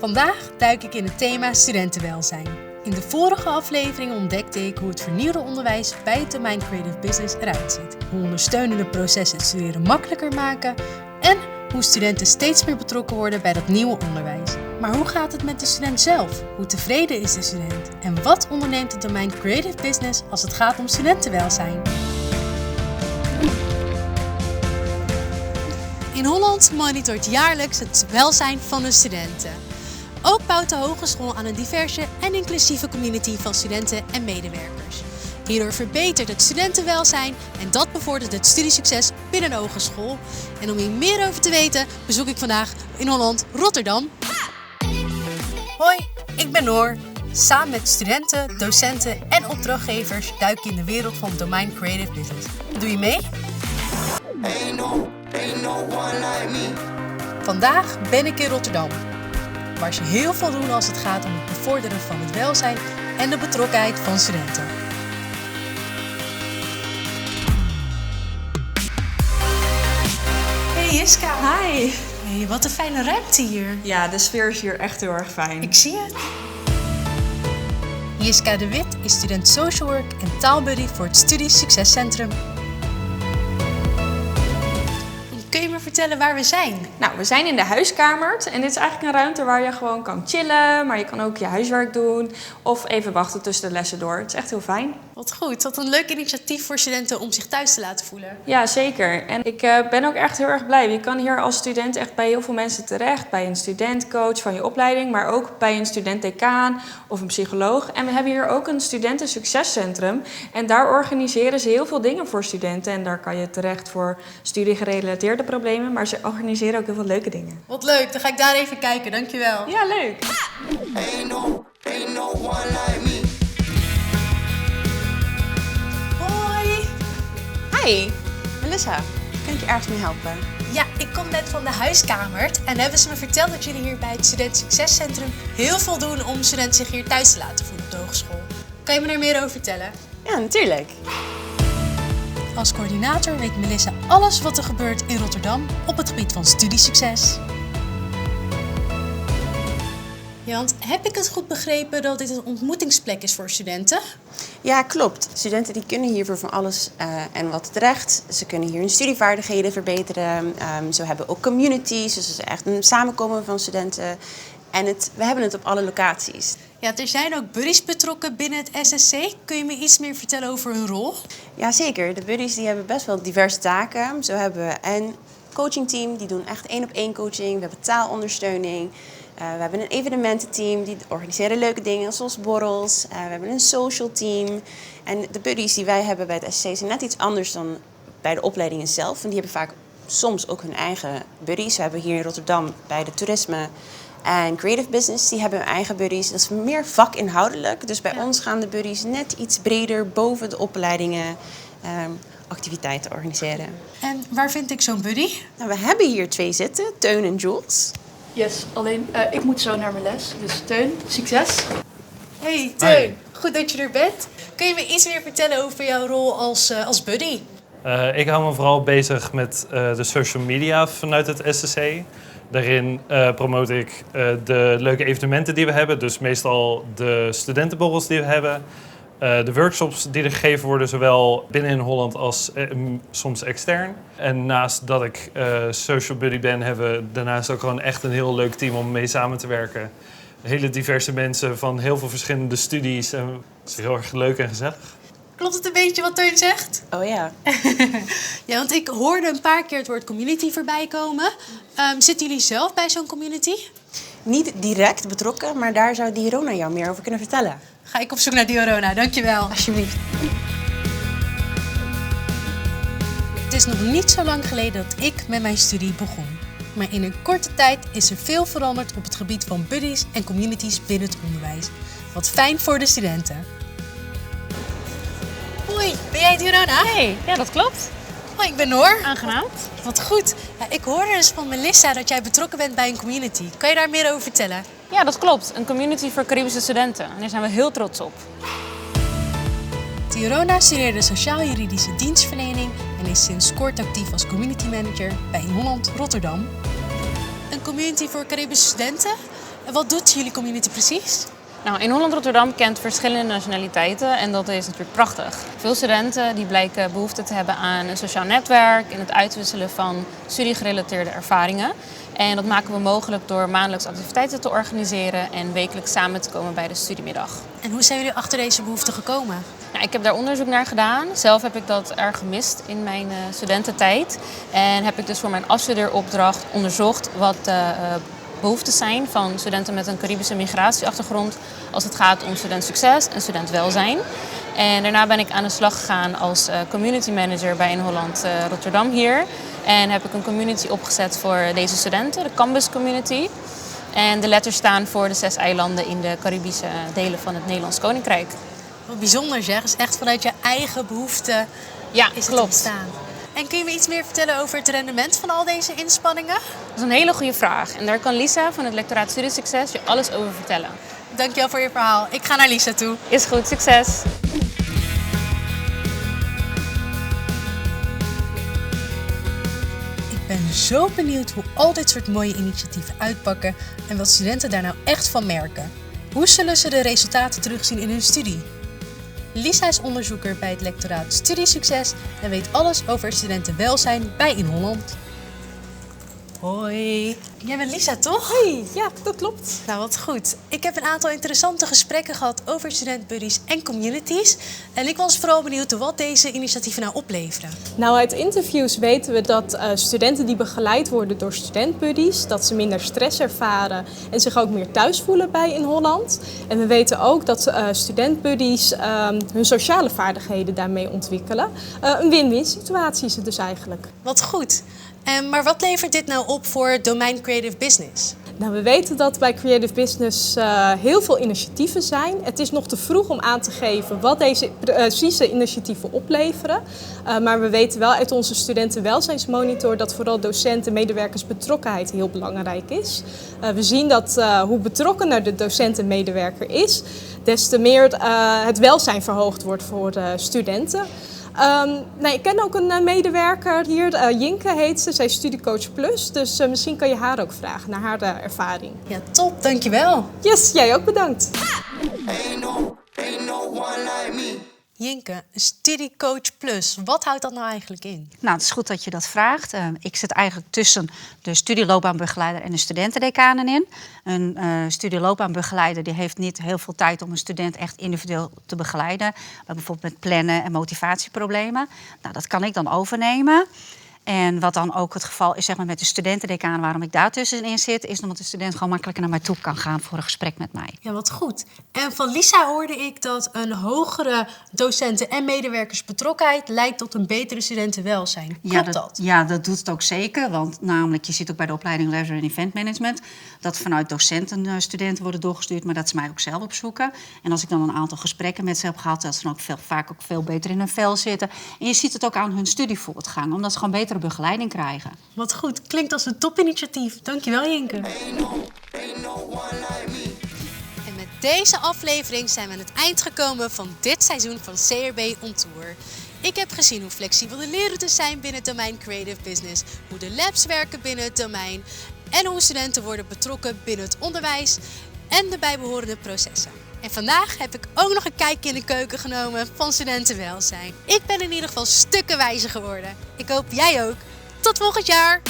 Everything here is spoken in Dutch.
Vandaag duik ik in het thema studentenwelzijn. In de vorige aflevering ontdekte ik hoe het vernieuwde onderwijs bij het domein Creative Business eruit ziet. Hoe ondersteunende processen het studeren makkelijker maken en hoe studenten steeds meer betrokken worden bij dat nieuwe onderwijs. Maar hoe gaat het met de student zelf? Hoe tevreden is de student? En wat onderneemt het domein Creative Business als het gaat om studentenwelzijn? In Holland monitort jaarlijks het welzijn van de studenten. Ook bouwt de hogeschool aan een diverse en inclusieve community van studenten en medewerkers. Hierdoor verbetert het studentenwelzijn en dat bevordert het studiesucces binnen de hogeschool. En om hier meer over te weten bezoek ik vandaag in Holland Rotterdam. Hoi, ik ben Noor. Samen met studenten, docenten en opdrachtgevers duik ik in de wereld van het domein Creative Business. Doe je mee? Vandaag ben ik in Rotterdam, waar ze heel veel doen als het gaat om het bevorderen van het welzijn en de betrokkenheid van studenten. Hey Jiska. Hi. Hey, wat een fijne ruimte hier. Ja, de sfeer is hier echt heel erg fijn. Ik zie het. Jiska de Wit is student Social Work en taalbuddy voor het Studie Succescentrum. Kun je me vertellen waar we zijn? Nou, we zijn in de huiskamer en dit is eigenlijk een ruimte waar je gewoon kan chillen, maar je kan ook je huiswerk doen of even wachten tussen de lessen door. Het is echt heel fijn. Wat goed, wat een leuk initiatief voor studenten om zich thuis te laten voelen. Ja, zeker. En ik ben ook echt heel erg blij. Je kan hier als student echt bij heel veel mensen terecht. Bij een studentcoach van je opleiding, maar ook bij een student-decaan of een psycholoog. En we hebben hier ook een studentensuccescentrum. En daar organiseren ze heel veel dingen voor studenten. En daar kan je terecht voor studiegerelateerde problemen, maar ze organiseren ook heel veel leuke dingen. Wat leuk, dan ga ik daar even kijken, dankjewel. Ja, leuk. Hoi. Hi, Melissa. Kan ik je ergens mee helpen? Ja, ik kom net van de huiskamer en hebben ze me verteld dat jullie hier bij het Student Succescentrum heel veel doen om studenten zich hier thuis te laten voelen op de hogeschool. Kan je me daar meer over vertellen? Ja, natuurlijk. Als coördinator weet Melissa alles wat er gebeurt in Rotterdam op het gebied van studiesucces. Ja, want heb ik het goed begrepen dat dit een ontmoetingsplek is voor studenten? Ja, klopt. Studenten die kunnen hier voor van alles en wat terecht. Ze kunnen hier hun studievaardigheden verbeteren. Zo hebben we ook communities, dus het is echt een samenkomen van studenten. En we hebben het op alle locaties. Ja, er zijn ook buddies betrokken binnen het SSC. Kun je me iets meer vertellen over hun rol? Ja, zeker. De buddies die hebben best wel diverse taken. Zo hebben we een coachingteam, die doen echt 1-op-1 coaching. We hebben taalondersteuning. We hebben een evenemententeam, die organiseren leuke dingen zoals borrels. We hebben een social team. En de buddies die wij hebben bij het SSC zijn net iets anders dan bij de opleidingen zelf. En die hebben vaak soms ook hun eigen buddies. We hebben hier in Rotterdam bij de toerisme en Creative Business, die hebben hun eigen buddies. Dat is meer vakinhoudelijk. Dus bij ons gaan de buddies net iets breder boven de opleidingen activiteiten organiseren. En waar vind ik zo'n buddy? Nou, we hebben hier 2 zitten, Teun en Jules. Yes, alleen ik moet zo naar mijn les. Dus Teun, succes. Hey Teun, goed dat je er bent. Kun je me iets meer vertellen over jouw rol als buddy? Ik hou me vooral bezig met de social media vanuit het SSC. Daarin promote ik de leuke evenementen die we hebben. Dus meestal de studentenborrels die we hebben. De workshops die er gegeven worden, zowel binnen in Holland als soms extern. En naast dat ik social buddy ben, hebben we daarnaast ook gewoon echt een heel leuk team om mee samen te werken. Hele diverse mensen van heel veel verschillende studies. En het is heel erg leuk en gezellig. Klopt het een beetje wat Teun zegt? Oh ja. Ja, want ik hoorde een paar keer het woord community voorbij komen. Zitten jullie zelf bij zo'n community? Niet direct betrokken, maar daar zou Dirona jou meer over kunnen vertellen. Ga ik op zoek naar Diorona, dankjewel. Alsjeblieft. Het is nog niet zo lang geleden dat ik met mijn studie begon. Maar in een korte tijd is er veel veranderd op het gebied van buddies en communities binnen het onderwijs. Wat fijn voor de studenten. Hoi, ben jij Diorona? Hey, ja, dat klopt. Hoi, ik ben Noor. Aangenaam. Wat goed. Ja, ik hoorde dus van Melissa dat jij betrokken bent bij een community. Kan je daar meer over vertellen? Ja, dat klopt. Een community voor Caribische studenten. En daar zijn we heel trots op. Diorona studeerde sociaal-juridische dienstverlening en is sinds kort actief als community manager bij In Holland Rotterdam. Een community voor Caribische studenten? En wat doet jullie community precies? Nou, in Holland-Rotterdam kent verschillende nationaliteiten en dat is natuurlijk prachtig. Veel studenten die blijken behoefte te hebben aan een sociaal netwerk en het uitwisselen van studiegerelateerde ervaringen. En dat maken we mogelijk door maandelijks activiteiten te organiseren en wekelijks samen te komen bij de studiemiddag. En hoe zijn jullie achter deze behoefte gekomen? Nou, ik heb daar onderzoek naar gedaan. Zelf heb ik dat erg gemist in mijn studententijd. En heb ik dus voor mijn afstudeeropdracht onderzocht wat de behoeftes zijn van studenten met een Caribische migratieachtergrond als het gaat om studentsucces en studentwelzijn. En daarna ben ik aan de slag gegaan als community manager bij In Holland Rotterdam hier. En heb ik een community opgezet voor deze studenten, de Campus Community. En de letters staan voor de 6 eilanden in de Caribische delen van het Nederlands Koninkrijk. Wat bijzonder zeg, is echt vanuit je eigen behoefte Ja, is het klopt. ontstaan. En kun je me iets meer vertellen over het rendement van al deze inspanningen? Dat is een hele goede vraag. En daar kan Lisa van het lectoraat Studiesucces je alles over vertellen. Dankjewel voor je verhaal. Ik ga naar Lisa toe. Is goed, succes! Ik ben zo benieuwd hoe al dit soort mooie initiatieven uitpakken en wat studenten daar nou echt van merken. Hoe zullen ze de resultaten terugzien in hun studie? Lisa is onderzoeker bij het lectoraat Studiesucces en weet alles over studentenwelzijn bij In Holland. Hoi, jij bent Lisa toch? Hey, ja, dat klopt. Nou, wat goed. Ik heb een aantal interessante gesprekken gehad over studentbuddies en communities. En ik was vooral benieuwd wat deze initiatieven nou opleveren. Nou, uit interviews weten we dat studenten die begeleid worden door studentbuddies, dat ze minder stress ervaren en zich ook meer thuis voelen bij In Holland. En we weten ook dat studentbuddies hun sociale vaardigheden daarmee ontwikkelen. Een win-win situatie is het dus eigenlijk. Wat goed. Maar wat levert dit nou op voor het domein Creative Business? Nou, we weten dat bij Creative Business heel veel initiatieven zijn. Het is nog te vroeg om aan te geven wat deze precieze initiatieven opleveren. Maar we weten wel uit onze studentenwelzijnsmonitor dat vooral docenten- en medewerkersbetrokkenheid heel belangrijk is. We zien dat hoe betrokkener de docent en medewerker is, des te meer het welzijn verhoogd wordt voor studenten. Ik ken ook een medewerker hier, Jinke heet ze. Zij is Studiecoach Plus, dus misschien kan je haar ook vragen naar haar ervaring. Ja, top. Dankjewel. Yes, jij ook bedankt. Jinke, Studiecoach Plus. Wat houdt dat nou eigenlijk in? Nou, het is goed dat je dat vraagt. Ik zit eigenlijk tussen de studieloopbaanbegeleider en de studentendekanen in. Een studieloopbaanbegeleider die heeft niet heel veel tijd om een student echt individueel te begeleiden. Bijvoorbeeld met plannen en motivatieproblemen. Nou, dat kan ik dan overnemen. En wat dan ook het geval is zeg maar, met de studentendecaan, waarom ik daar tussenin zit, is omdat de student gewoon makkelijker naar mij toe kan gaan voor een gesprek met mij. Ja, wat goed. En van Lisa hoorde ik dat een hogere docenten- en medewerkersbetrokkenheid leidt tot een betere studentenwelzijn. Klopt dat? Ja, dat doet het ook zeker. Want namelijk, je ziet ook bij de opleiding Leisure en Event Management dat vanuit docenten studenten worden doorgestuurd, maar dat ze mij ook zelf opzoeken. En als ik dan een aantal gesprekken met ze heb gehad, dat ze dan ook vaak ook veel beter in hun vel zitten. En je ziet het ook aan hun studievoortgang, omdat ze gewoon betere begeleiding krijgen. Wat goed. Klinkt als een topinitiatief. Dankjewel, Jinke. En met deze aflevering zijn we aan het eind gekomen van dit seizoen van CRB On Tour. Ik heb gezien hoe flexibel de leerroutes zijn binnen het domein Creative Business, hoe de labs werken binnen het domein en hoe studenten worden betrokken binnen het onderwijs en de bijbehorende processen. En vandaag heb ik ook nog een kijkje in de keuken genomen van studentenwelzijn. Ik ben in ieder geval stukken wijzer geworden. Ik hoop jij ook. Tot volgend jaar!